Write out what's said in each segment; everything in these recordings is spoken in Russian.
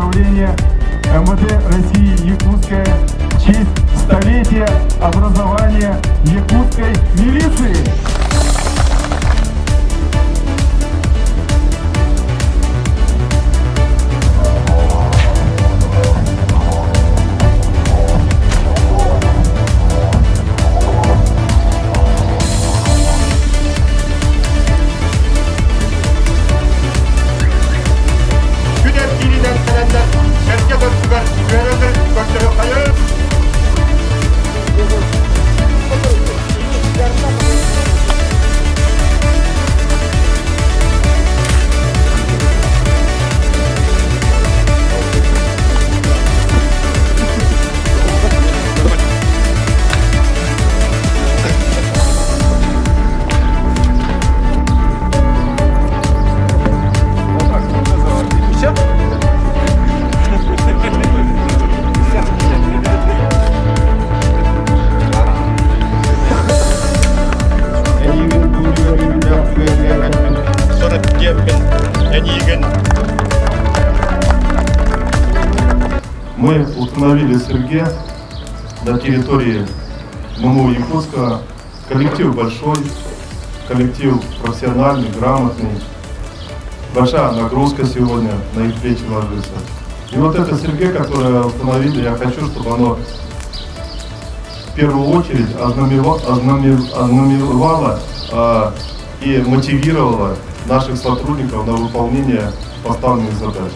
управления МВД России Якутская в честь столетия образования якутской милиции. Мы установили в Сырге на территории ММУ Якутска. Коллектив большой, коллектив профессиональный, грамотный. Большая нагрузка сегодня на их плечи ложится. И вот это Сырге, которое установили, я хочу, чтобы оно в первую очередь ознаменовало и мотивировало наших сотрудников на выполнение поставленных задач.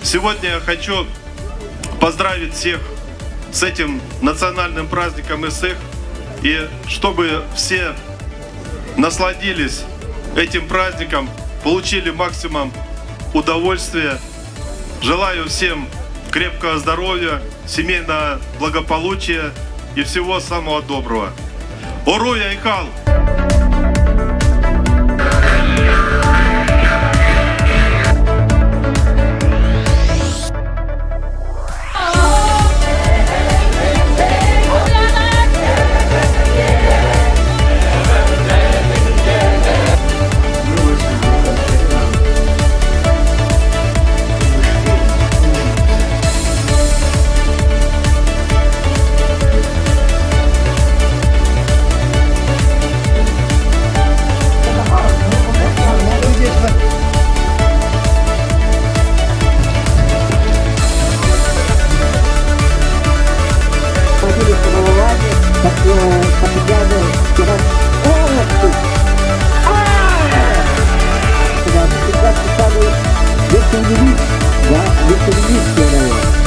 Сегодня я хочу поздравить всех с этим национальным праздником ИСЭХ, и чтобы все насладились этим праздником, получили максимум удовольствия. Желаю всем крепкого здоровья, семейного благополучия и всего самого доброго. Уруй Айхал!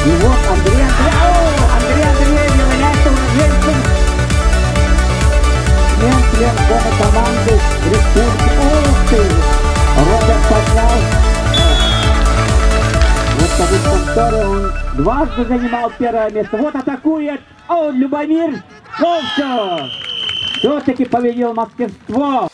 Его Андрей Андреев является уроженцем, член команды Республики. Ух ты! Роберт поднял. Вот в повторе он дважды занимал первое место. Вот атакует Любомир. Ну все! Все-таки победил мастерство.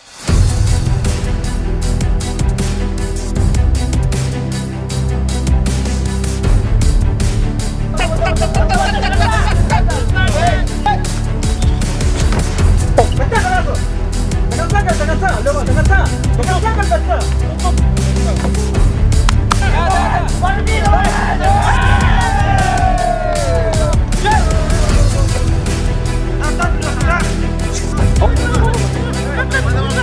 Vamos!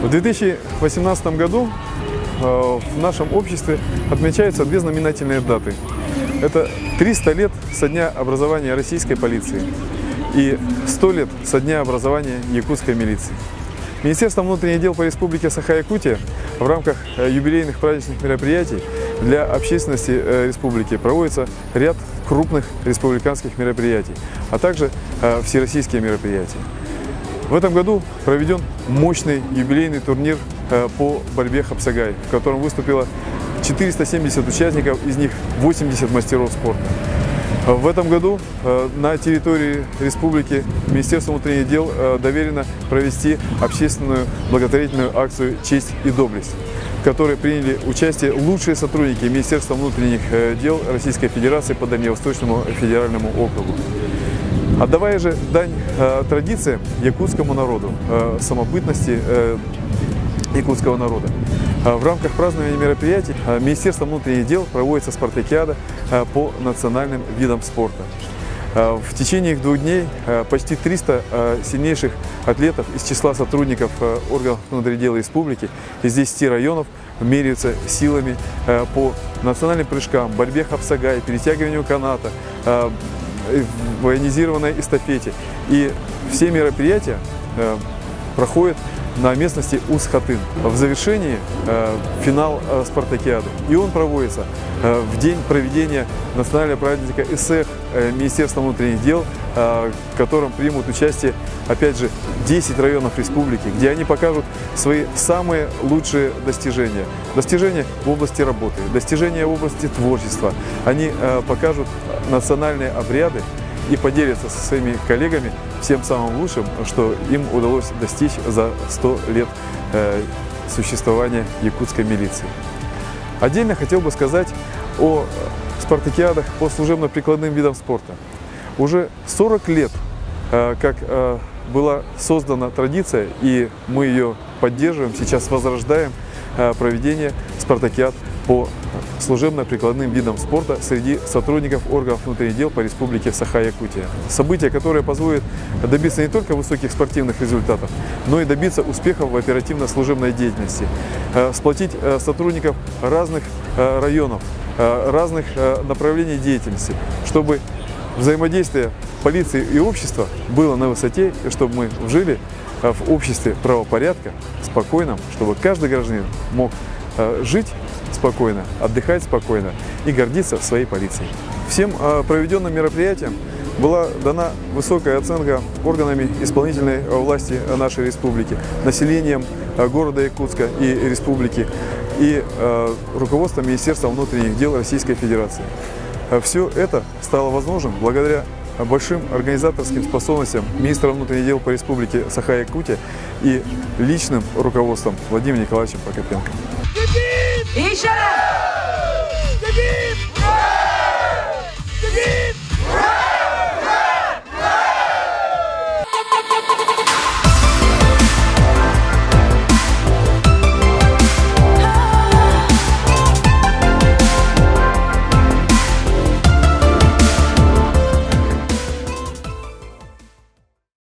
В 2018 году в нашем обществе отмечаются две знаменательные даты. Это 300 лет со дня образования российской полиции и 100 лет со дня образования якутской милиции. Министерство внутренних дел по Республике Саха-Якутия в рамках юбилейных праздничных мероприятий для общественности республики проводится ряд крупных республиканских мероприятий, а также всероссийские мероприятия. В этом году проведен мощный юбилейный турнир по борьбе хапсагай, в котором выступило 470 участников, из них 80 мастеров спорта. В этом году на территории республики Министерству внутренних дел доверено провести общественную благотворительную акцию «Честь и доблесть», в которой приняли участие лучшие сотрудники Министерства внутренних дел Российской Федерации по Дальневосточному федеральному округу. Отдавая же дань традициям якутскому народу, самобытности якутского народа, в рамках празднования мероприятий Министерством внутренних дел проводится спартакиада по национальным видам спорта. В течение их 2 дней почти 300 сильнейших атлетов из числа сотрудников органов внутренних дел республики из 10 районов меряются силами по национальным прыжкам, борьбе хапсагай, перетягиванию каната, военизированной эстафете. И все мероприятия проходят на местности Ус-Хатын. В завершении финал спартакиады. И он проводится в день проведения национального праздника ЭСЭХ Министерства внутренних дел, в котором примут участие, опять же, 10 районов республики, где они покажут свои самые лучшие достижения. Достижения в области работы, достижения в области творчества. Они покажут национальные обряды и поделятся со своими коллегами всем самым лучшим, что им удалось достичь за 100 лет существования якутской милиции. Отдельно хотел бы сказать о спартакиадах по служебно-прикладным видам спорта. Уже 40 лет, как была создана традиция, и мы ее поддерживаем, сейчас возрождаем проведение спартакиад по служебно-прикладным видам спорта среди сотрудников органов внутренних дел по Республике Саха-Якутия. Событие, которое позволит добиться не только высоких спортивных результатов, но и добиться успехов в оперативно-служебной деятельности, сплотить сотрудников разных районов, разных направлений деятельности, чтобы взаимодействие полиции и общества было на высоте, и чтобы мы жили в обществе правопорядка, спокойном, чтобы каждый гражданин мог жить спокойно, отдыхать спокойно и гордиться своей полицией. Всем проведенным мероприятиям была дана высокая оценка органами исполнительной власти нашей республики, населением города Якутска и республики и руководством Министерства внутренних дел Российской Федерации. Все это стало возможным благодаря большим организаторским способностям министра внутренних дел по Республике Саха-Якутия и личным руководством Владимира Николаевича Прокопенко. Еще раз!